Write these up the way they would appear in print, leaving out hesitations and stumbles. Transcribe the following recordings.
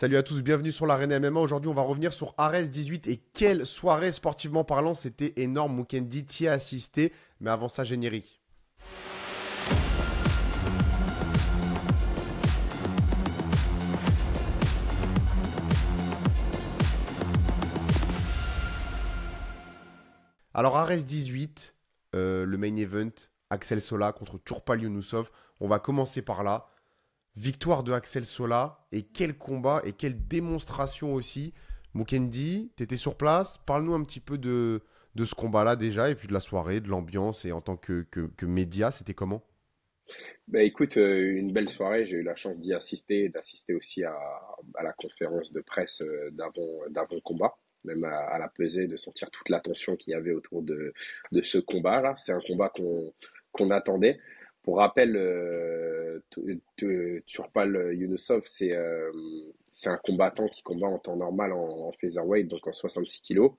Salut à tous, bienvenue sur l'Arène MMA. Aujourd'hui, on va revenir sur Ares 18 et quelle soirée sportivement parlant, c'était énorme. Mukendi t'y a assisté, mais avant ça, générique. Alors, Ares 18, le main event, Axel Sola contre Turpal Yunusov. On va commencer par là. Victoire de Axel Sola et quel combat et quelle démonstration aussi. Mukendi, t'étais sur place. Parle-nous un petit peu de ce combat-là déjà et puis de la soirée, de l'ambiance et en tant que média, c'était comment? Bah écoute, une belle soirée. J'ai eu la chance d'y assister et d'assister aussi à la conférence de presse d'avant combat, même à la pesée, de sentir toute la tension qu'il y avait autour de ce combat-là. C'est un combat qu'on attendait. Pour rappel, Turpal Yunusov, c'est un combattant qui combat en temps normal en featherweight, donc en 66 kilos.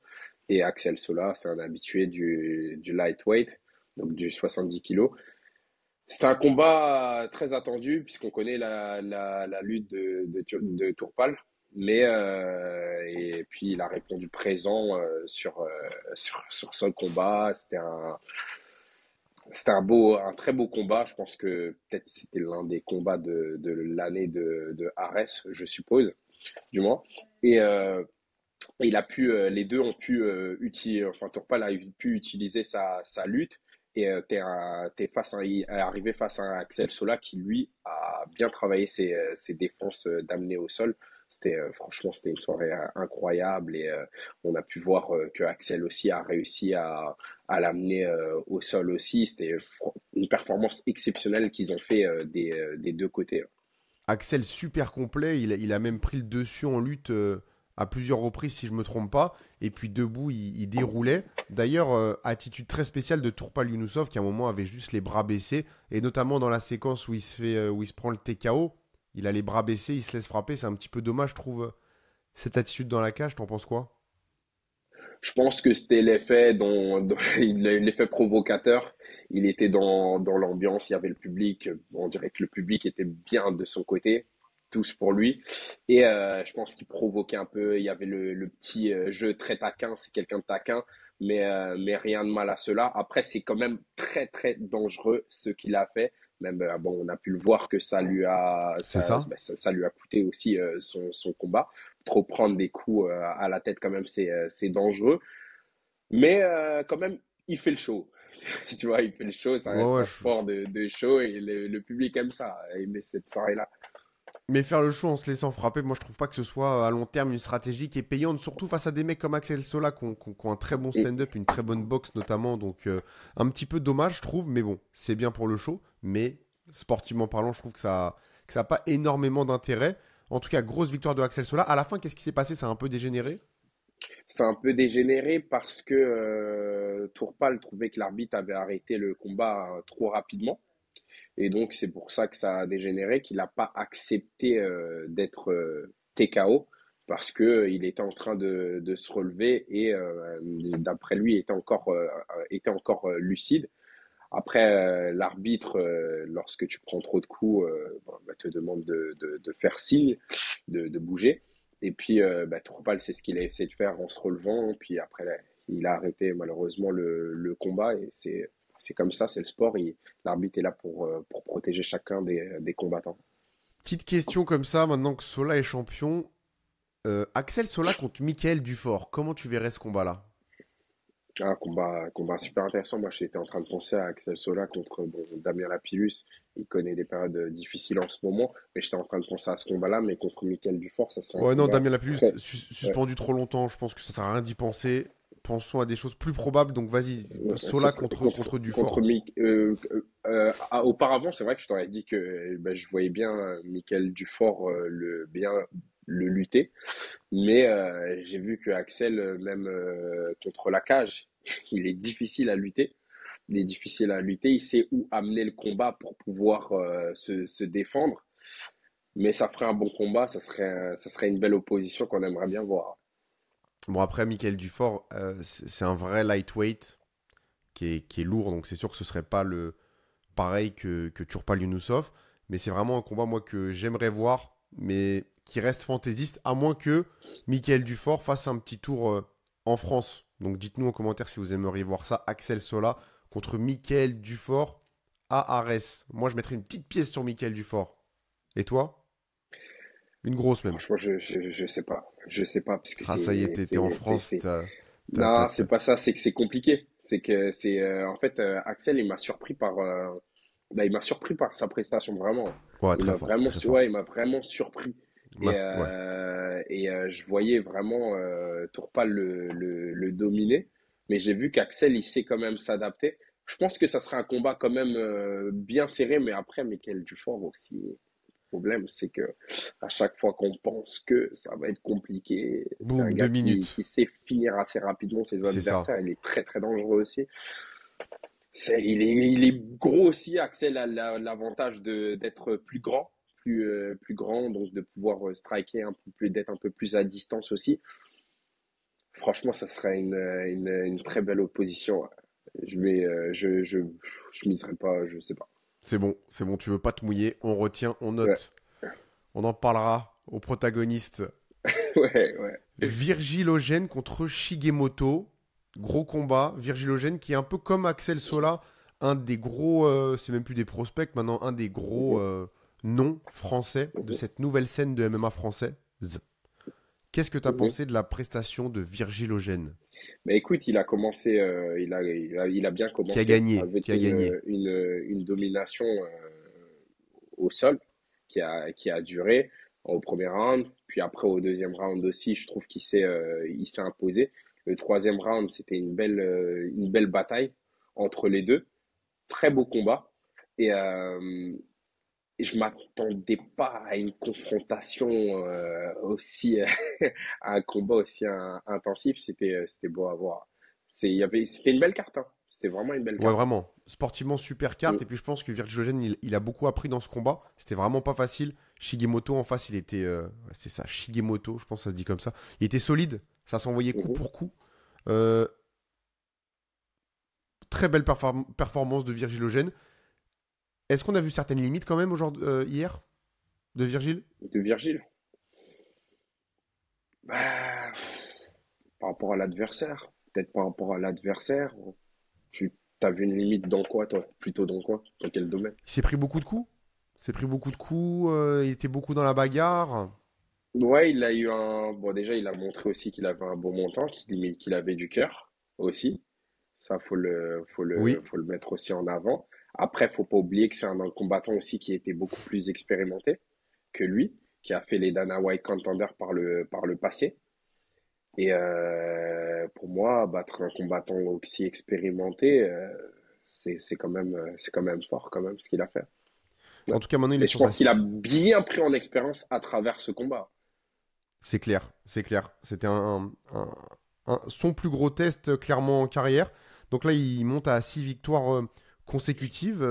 Et Axel Sola, c'est un habitué du lightweight, donc du 70 kilos. C'était un combat très attendu puisqu'on connaît la lutte de Tourpal. Et puis il a répondu présent sur ce combat. Un très beau combat. Je pense que peut-être c'était l'un des combats de l'année de Ares, je suppose, du moins. Et les deux ont pu utiliser, enfin Tourpal a pu utiliser sa lutte et t'es arrivé face à un Axel Sola qui lui a bien travaillé ses défenses d'amener au sol. Franchement c'était une soirée incroyable et on a pu voir que Axel aussi a réussi à l'amener au sol aussi. Une performance exceptionnelle qu'ils ont fait des deux côtés. Axel super complet, il a même pris le dessus en lutte à plusieurs reprises si je me trompe pas. Et puis debout, il déroulait. D'ailleurs, attitude très spéciale de Turpal Yunusov qui à un moment avait juste les bras baissés. Et notamment dans la séquence où il se prend le TKO, il a les bras baissés, il se laisse frapper. C'est un petit peu dommage, je trouve, cette attitude dans la cage. T'en penses quoi? Je pense que c'était l'effet provocateur. Il était dans l'ambiance, il y avait le public. On dirait que le public était bien de son côté, tous pour lui. Et je pense qu'il provoquait un peu. Il y avait le petit jeu très taquin, c'est quelqu'un de taquin, mais rien de mal à cela. Après, c'est quand même très très dangereux ce qu'il a fait. Même bon, on a pu le voir que C'est ça? ça lui a coûté aussi son combat. Trop prendre des coups à la tête quand même, c'est dangereux. Mais quand même, il fait le show. Tu vois, il fait le show, ça Ouais, reste ouais. un sport de show et le public aime ça, aime cette soirée-là. Mais faire le show en se laissant frapper, moi je trouve pas que ce soit à long terme une stratégie qui est payante, surtout face à des mecs comme Axel Sola qui ont un très bon Mm. stand-up, une très bonne boxe notamment. Donc un petit peu dommage, je trouve, mais bon, c'est bien pour le show. Mais sportivement parlant, je trouve que ça a pas énormément d'intérêt. En tout cas, grosse victoire de Axel Sola. À la fin, qu'est-ce qui s'est passé? Ça a un peu dégénéré. C'était un peu dégénéré parce que Tourpal trouvait que l'arbitre avait arrêté le combat trop rapidement. Et donc, c'est pour ça que ça a dégénéré, qu'il n'a pas accepté d'être TKO parce que il était en train de se relever et d'après lui, était encore lucide. Après, l'arbitre, lorsque tu prends trop de coups, te demande de faire signe, de bouger. Et puis, Tourpal, c'est ce qu'il a essayé de faire en se relevant. Puis après, là, il a arrêté malheureusement le combat. Et c'est comme ça, c'est le sport. L'arbitre est là pour protéger chacun des combattants. Petite question comme ça, maintenant que Sola est champion. Axel Sola contre Michael Dufort. Comment tu verrais ce combat-là? Un combat super intéressant. Moi, j'étais en train de penser à Axel Sola contre bon, Damien Lapillus. Il connaît des périodes difficiles en ce moment, mais j'étais en train de penser à ce combat-là. Mais contre Michael Dufort, ça serait un Ouais, non, combat Damien l'a plus très. juste Ouais, suspendu trop longtemps. Je pense que ça sert à rien d'y penser. Pensons à des choses plus probables. Donc vas-y, ouais, ça Sola serait contre contre Dufort. Mick. Auparavant, c'est vrai que je t'aurais dit que je voyais bien Michael Dufort bien le lutter, mais j'ai vu que Axel, même contre la cage, il est difficile à lutter. Il est difficile à lutter. Il sait où amener le combat pour pouvoir se défendre. Mais ça ferait un bon combat. Ça serait une belle opposition qu'on aimerait bien voir. Bon, après, Michael Dufort, c'est un vrai lightweight qui est lourd. Donc c'est sûr que ce serait pas le pareil que Turpal Yunusov. Mais c'est vraiment un combat, moi, que j'aimerais voir. Mais qui reste fantaisiste, à moins que Michael Dufort fasse un petit tour en France. Donc dites-nous en commentaire si vous aimeriez voir ça. Axel Sola contre Michael Dufort à Arès. Moi, je mettrais une petite pièce sur Michael Dufort. Et toi? Une grosse même. Franchement, je sais pas. Je sais pas, parce que Ah, ça y est, t'es en France. Non, c'est pas ça, c'est que c'est compliqué. C'est que c'est en fait Axel, il m'a surpris par sa prestation vraiment. Ouais, Il très m'a fort, vraiment très ouais, fort. il m'a vraiment surpris. Ouais. Je voyais vraiment Tourpal le dominer, mais j'ai vu qu'Axel il sait quand même s'adapter. Je pense que ça sera un combat quand même bien serré, mais après Michael Dufort aussi. Le problème, c'est que à chaque fois qu'on pense que ça va être compliqué, c'est un Boum, deux gars minutes. qui sait finir assez rapidement ses C'est ça. adversaires. Il est très très dangereux aussi. Il est gros aussi. Axel a l'avantage d'être plus grand, plus grand, donc de pouvoir striker un peu plus, d'être un peu plus à distance aussi. Franchement, ça serait une très belle opposition. Je miserais pas, je sais pas. C'est bon, tu veux pas te mouiller. On retient, on Ouais, note. On en parlera au protagoniste. ouais. Virgilogène contre Shigemoto. Gros combat. Virgilogène qui est un peu comme Axel Sola, un des gros, c'est même plus des prospects maintenant, un des gros Mhm, noms français de mhm, cette nouvelle scène de MMA française. Qu'est-ce que tu as mhm. pensé de la prestation de Virgilogène Mais écoute, il a commencé, il a bien qui a commencé gagné, avec qui a gagné. une domination au sol qui a duré au premier round, puis après au deuxième round aussi, je trouve il s'est imposé. Le troisième round, c'était une belle bataille entre les deux, très beau combat. Et je m'attendais pas à une confrontation aussi, à un combat aussi intensif. C'était beau à voir. C'était une belle carte, hein. C'était vraiment une belle Ouais, carte. vraiment. Sportivement, super carte. Mm, Et puis, je pense que Virgilogène, il a beaucoup appris dans ce combat. C'était vraiment pas facile. Shigemoto, en face, il était. Ouais, c'est ça, Shigemoto, je pense que ça se dit comme ça. Il était solide. Ça s'envoyait coup mhm. pour coup. Euh, Très belle performance de Virgilogène. Est-ce qu'on a vu certaines limites quand même hier de Virgile? De Virgile. Bah, par rapport à l'adversaire. Peut-être par rapport à l'adversaire. Tu as vu une limite dans quoi, toi? Plutôt dans quoi? Dans quel domaine? Il s'est pris beaucoup de coups. Il s'est pris beaucoup de coups. Il était beaucoup dans la bagarre. Ouais, il a eu un. Bon, déjà, il a montré aussi qu'il avait un bon montant, qu'il avait du cœur aussi. Ça, Oui. faut le mettre aussi en avant. Après, faut pas oublier que c'est un combattant aussi qui était beaucoup plus expérimenté que lui, qui a fait les Dana White Contender par le passé. Et pour moi, battre un combattant aussi expérimenté, c'est quand même fort quand même ce qu'il a fait. Ouais. En tout cas, maintenant, il est Et je sur sa. pense qu'il a bien pris en expérience à travers ce combat. C'est clair, c'est clair. C'était son plus gros test clairement en carrière. Donc là, il monte à 6 victoires consécutives.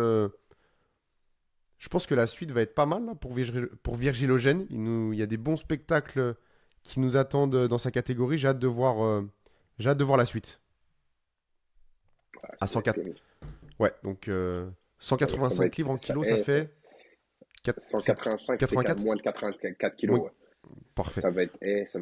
Je pense que la suite va être pas mal là, pour Virgilogène. Il y a des bons spectacles qui nous attendent dans sa catégorie. J'ai hâte de voir la suite. Ah, À ça va être 104. terrible. Ouais, donc Ça va 185 être livres en kilos, ça fait c'est 185, c'est qu'à 84. moins de 84 kilos. Oui, Ouais. parfait. Ça va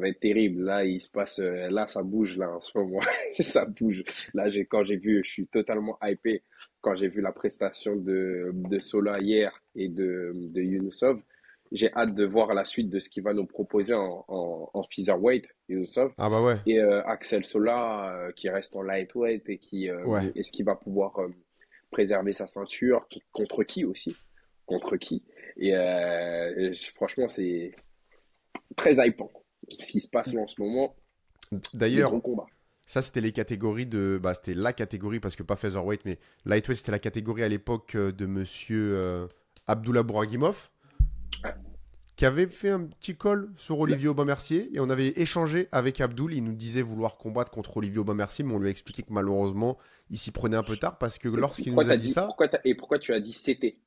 être terrible. Là, il se passe, là, ça bouge là en ce moment. Ça bouge. Là, quand j'ai vu, je suis totalement hypé quand j'ai vu la prestation de Sola hier et de Yunusov. J'ai hâte de voir la suite de ce qu'il va nous proposer en featherweight, Yunusov. Ah bah ouais, Et Axel Sola, qui reste en lightweight et ouais. est-ce qu'il va pouvoir préserver sa ceinture contre qui aussi? Contre qui? Franchement, c'est très hypant. Ce qui se passe là en ce moment, des gros D'ailleurs, combats. ça, c'était les catégories de. Bah, c'était la catégorie, parce que pas featherweight, mais lightweight, c'était la catégorie à l'époque de monsieur Abdullah Bouragimov, Ouais. qui avait fait un petit call sur Là, Olivier Aubin-Mercier. Et on avait échangé avec Abdul. Il nous disait vouloir combattre contre Olivier Aubin-Mercier, mais on lui a expliqué que malheureusement, il s'y prenait un peu tard, parce que lorsqu'il nous a dit ça. pourquoi tu as dit CT?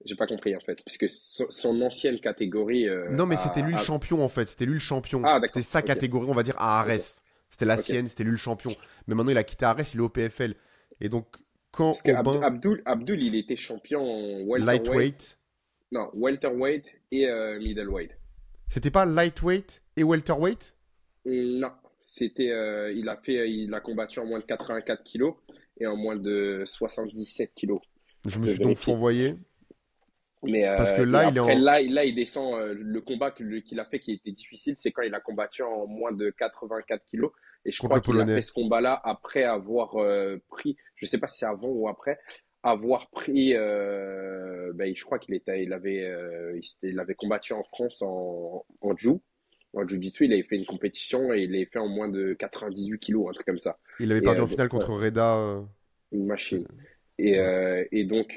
J'ai pas compris en fait. Puisque son ancienne catégorie Non, mais c'était lui le champion, en fait. C'était lui le champion. Ah, C'était d'accord. sa Ok. catégorie, on va dire, à Ok. Arès. C'était la Ok. sienne, c'était lui le champion. Mais maintenant, il a quitté Arès, il est au PFL. Et donc, quand Parce que Aubin, Abdul, il était champion en welterweight. lightweight. Non, welterweight et middleweight. C'était pas lightweight et welterweight? Non, il a combattu en moins de 84 kilos et en moins de 77 kilos. Je Je me peux suis donc vérifier. fourvoyé. Mais Parce que et là, il est après, en. là, il descend. Le combat qu'il a fait qui était difficile, c'est quand il a combattu en moins de 84 kilos. Et je Contre crois le qu'il a fait Polonais. ce combat-là après avoir pris, je sais pas si c'est avant ou après, avoir pris, ben, je crois il avait combattu en France en jiu-jitsu. Il avait fait une compétition et il l'avait fait en moins de 98 kilos, un truc comme ça. Il avait Et perdu en donc, finale ouais, contre Reda. une Euh, machine. ouais. Et donc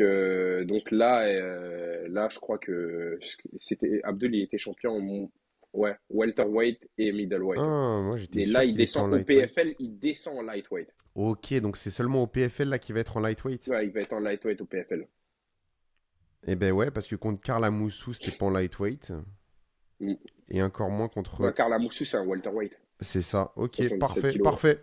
là, je crois que c'était Abdul, il était champion ouais, welterweight et Ah, middleweight. moi j'étais Mais là, sûr il qu'il était descend en au lightweight. PFL, il descend en lightweight. Ok, donc c'est seulement au PFL là qu'il va être en lightweight. Ouais, il va être en lightweight au PFL. Eh ben ouais, parce que contre Karl Amoussou, c'était pas en lightweight. Mm. Et encore moins Ouais, contre. Carla Moussou, c'est un welterweight. C'est ça. Ok, 77 parfait, kilos. parfait.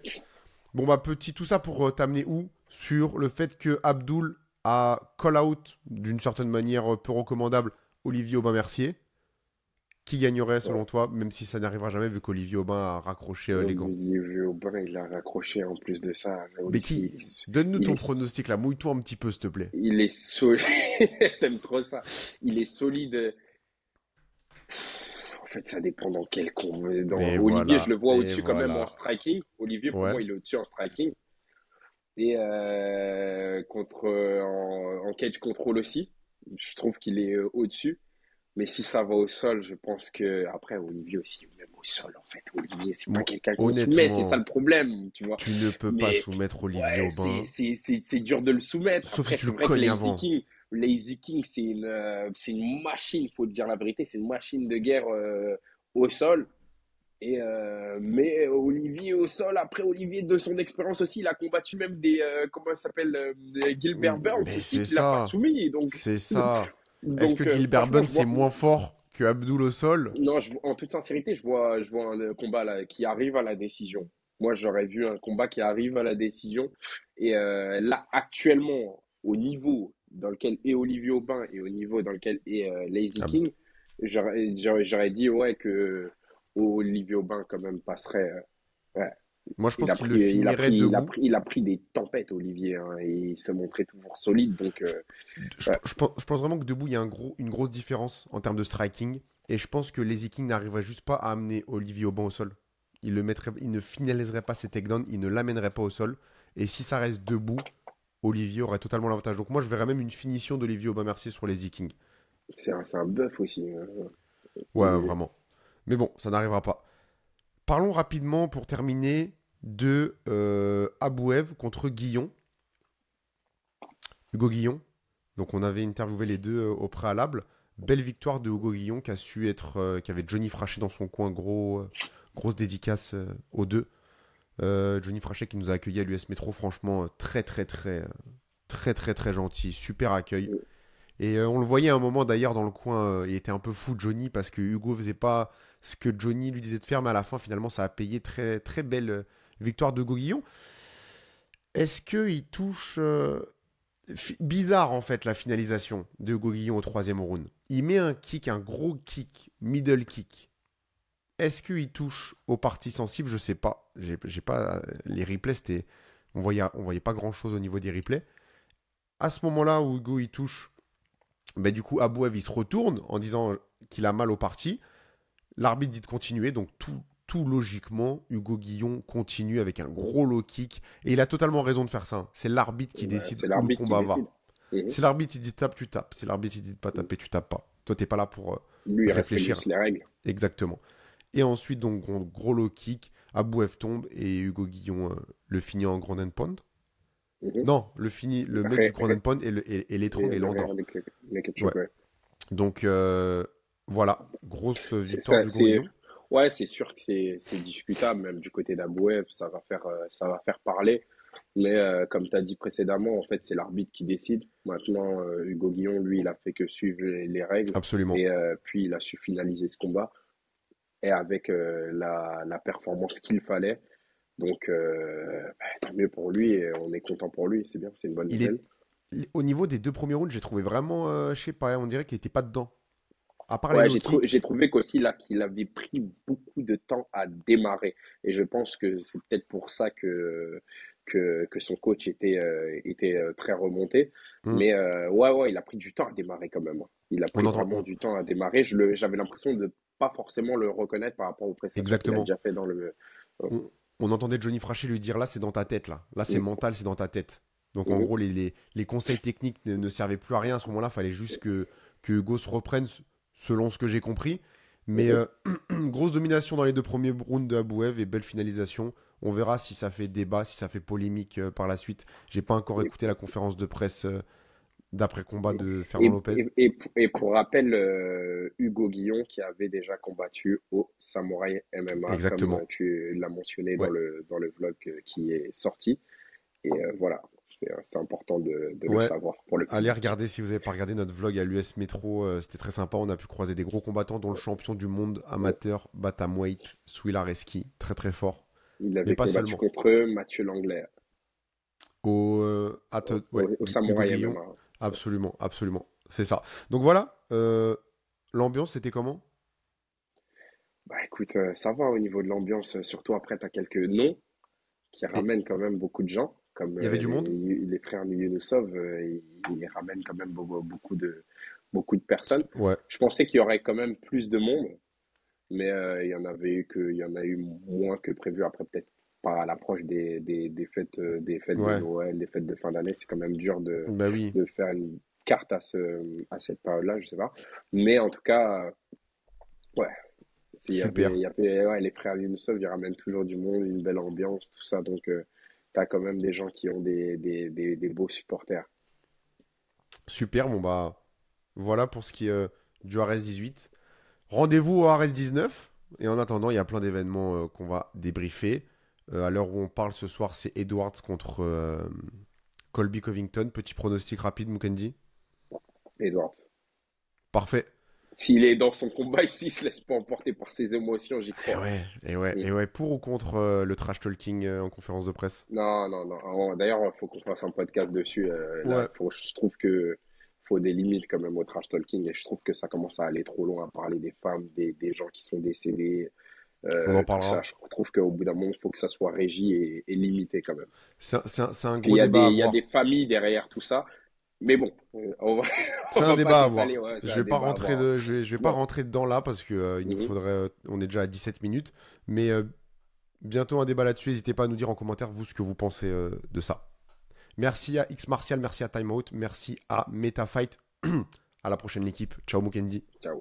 Bon bah petit, tout ça pour t'amener où? Sur le fait que Abdul a call out d'une certaine manière peu recommandable Olivier Aubin-Mercier. Qui gagnerait Ouais. selon toi, même si ça n'arrivera jamais vu qu'Olivier Aubin a raccroché les gants? Olivier Aubin, il a raccroché en plus de ça. Mais Olivier, qui... Donne-nous il ton est, pronostic là, mouille-toi un petit peu s'il te plaît. il est solide. T'aimes trop ça. Il est solide. En fait, ça dépend dans quel Et Olivier, je voilà, le vois et au-dessus quand même en voilà. striking. Olivier, pour Ouais. moi, il est au-dessus en striking. Et en cage control aussi. Je trouve qu'il est au-dessus. Mais si ça va au sol, je pense que après Olivier aussi, même au sol, en fait, Olivier, c'est pas Moi, quelqu'un qu'on soumet, c'est ça honnêtement, le problème, tu vois. tu ne peux pas Mais soumettre Olivier ouais, Aubin, c'est dur de le soumettre. sauf si Après, tu c'est le vrai que cognes avant. Lazy King, c'est une machine, faut te dire la vérité, c'est une machine de guerre au sol. Mais Olivier au sol, après Olivier, de son expérience aussi, il a combattu même comment ça s'appelle, des Gilbert Burns Mais aussi, c'est qu'il a pas ça, soumis. c'est ça. Est-ce que Gilbert Franchement, Burns je c'est vois, moins fort que Abdul au sol? non, en toute sincérité, je vois un combat là, qui arrive à la décision. Moi, j'aurais vu un combat qui arrive à la décision. Et là, actuellement, au niveau dans lequel est Olivier Aubin et au niveau dans lequel est Lazy Abd- King, j'aurais dit ouais que Olivier Aubin quand même passerait. Ouais. Moi je pense qu'il le finirait debout. Il a pris des tempêtes, Olivier, hein, et il se montrait toujours solide. Donc, ouais, Je pense vraiment que debout, il y a une grosse différence en termes de striking. Et je pense que Lazy King n'arriverait juste pas à amener Olivier Aubin au sol. Il ne finaliserait pas ses takedowns, il ne l'amènerait pas au sol. Et si ça reste debout, Olivier aurait totalement l'avantage. Donc moi, je verrais même une finition d'Olivier Aubin-Mercier sur Lazy King. c'est un bœuf aussi, Ouais, Olivier. vraiment. Mais bon, ça n'arrivera pas. Parlons rapidement, pour terminer, de Abouev contre Guillon. Hugo Guillon. Donc on avait interviewé les deux au préalable. Belle victoire de Hugo Guillon qui a su être, qui avait Johnny Frachet dans son coin, grosse dédicace aux deux. Johnny Frachet qui nous a accueillis à l'US Métro, franchement très gentil, super accueil. Et on le voyait à un moment d'ailleurs dans le coin, il était un peu fou Johnny parce que Hugo faisait pas ce que Johnny lui disait de faire, mais à la fin finalement ça a payé très belle victoire de Hugo Guillon. Est-ce qu'il touche bizarre en fait la finalisation de Hugo Guillon au troisième round. Il met un kick, un gros kick, middle kick. Est-ce qu'il touche aux parties sensibles? Je sais pas. J'ai pas les replays, on voyait pas grand chose au niveau des replays. À ce moment-là où Hugo il touche, ben, du coup Abouev il se retourne en disant qu'il a mal aux parties. L'arbitre dit de continuer, donc tout logiquement, Hugo Guillon continue avec un gros low kick. Et il a totalement raison de faire ça, hein. C'est l'arbitre qui Bah, décide c'est où le l'arbitre qui combat va. décide. Mhm. Si l'arbitre il dit tape, tu tapes. Si l'arbitre il dit de pas taper, tu tapes pas. Toi, t'es pas là pour Lui, il respecte réfléchir. juste les règles. Exactement. Et ensuite, donc, gros low kick, Abouev tombe et Hugo Guillon le finit en grand end pound. Mhm. Non, le met du grand end pound et l'étrangle et l'endort. Naked Ouais. choke, ouais. Donc, voilà, grosse C'est victoire ça, d'Hugo Guillon. ouais, c'est sûr que c'est discutable, même du côté d'Abouev, ça va faire parler. Mais comme tu as dit précédemment, en fait, c'est l'arbitre qui décide. Maintenant, Hugo Guillon, lui, il a fait que suivre les règles Absolument. et puis il a su finaliser ce combat et avec la performance qu'il fallait. Donc, bah, tant mieux pour lui et on est content pour lui. C'est bien, c'est une bonne Il est, nouvelle. Au niveau des deux premiers rounds, j'ai trouvé vraiment, je sais pas, on dirait qu'il était pas dedans. à part les Ouais, low j'ai kicks. trouvé qu'aussi là qu'il avait pris beaucoup de temps à démarrer. Et je pense que c'est peut-être pour ça que son coach était très remonté. Hmm. Mais ouais, ouais, il a pris du temps à démarrer quand même, hein. Il a On pris entend, vraiment du temps à démarrer. J'avais l'impression de pas forcément le reconnaître par rapport aux prestations qu'il a exactement. déjà fait dans le. On, on entendait Johnny Frachet lui dire là, c'est dans ta tête, là. Là, c'est Mhm, mental, c'est dans ta tête. Donc, en mhm, gros, les conseils techniques ne servaient plus à rien à ce moment-là. Il fallait juste que Hugo se reprenne selon ce que j'ai compris. Mais mhm. grosse domination dans les 2 premiers rounds de Abouev et belle finalisation. On verra si ça fait débat, si ça fait polémique par la suite. J'ai pas encore écouté la conférence de presse d'après-combat de Fernand Lopez. Et pour rappel, Hugo Guillon qui avait déjà combattu au Samouraï MMA, comme Exactement. tu l'as mentionné Ouais. dans le vlog qui est sorti. Et voilà, c'est important de le Ouais. savoir pour le Allez public. regarder si vous n'avez pas regardé notre vlog à l'US Métro, c'était très sympa. On a pu croiser des gros combattants, dont le champion du monde amateur Bantamweight, Swilareski, très très fort. Il Mais avait pas combattu seulement. contre Mathieu Langlais Ouais, au Hugo Samouraï Guillon, MMA. absolument, absolument. C'est ça. Donc voilà, l'ambiance c'était comment? Bah écoute, ça va au niveau de l'ambiance, surtout après, tu as quelques noms qui Et ramènent quand même beaucoup de gens, comme il y avait du monde? les frères Younousov, ils ramènent quand même beaucoup de personnes. Ouais, Je pensais qu'il y aurait quand même plus de monde, mais il y en a eu moins que prévu. Après, peut-être pas à l'approche des fêtes de ouais, Noël, des fêtes de fin d'année, c'est quand même dur bah oui, de faire une carte à cette période-là, je sais pas. Mais en tout cas, ouais, super, il y avait ouais, les frères Younousov, ils ramènent toujours du monde, une belle ambiance, tout ça. Donc, tu as quand même des gens qui ont des beaux supporters. super. Bon bah voilà pour ce qui est du RS 18. Rendez-vous au RS 19. Et en attendant, il y a plein d'événements qu'on va débriefer. À l'heure où on parle ce soir, c'est Edwards contre Colby Covington. Petit pronostic rapide, Mukendi. Edward. Parfait. S'il est dans son combat, s'il se laisse pas emporter par ses émotions, j'y Et crois. ouais, et ouais, Mm. et ouais. Pour ou contre le trash talking en conférence de presse? Non, non, non. D'ailleurs, il faut qu'on fasse un podcast dessus. Là, Ouais, je trouve que faut des limites quand même au trash talking et je trouve que ça commence à aller trop loin à parler des femmes, des gens qui sont décédés, on en tout ça. parlera. Je trouve qu'au bout d'un moment, il faut que ça soit régi et limité quand même. C'est un Parce qu'il gros débat à il y a des avoir. familles derrière tout ça. Mais bon, on C'est un va pas débat à s'étaler. avoir. Ouais, c'est Je un vais pas débat à rentrer avoir, hein. de, je vais pas Non. rentrer dedans là parce que il nous Mhm. faudrait, on est déjà à 17 minutes. Mais bientôt un débat là-dessus. N'hésitez pas à nous dire en commentaire vous ce que vous pensez de ça. Merci à X Martial, merci à Timeout, merci à MetaFight. À la prochaine l'équipe. Ciao Mukendi. Ciao.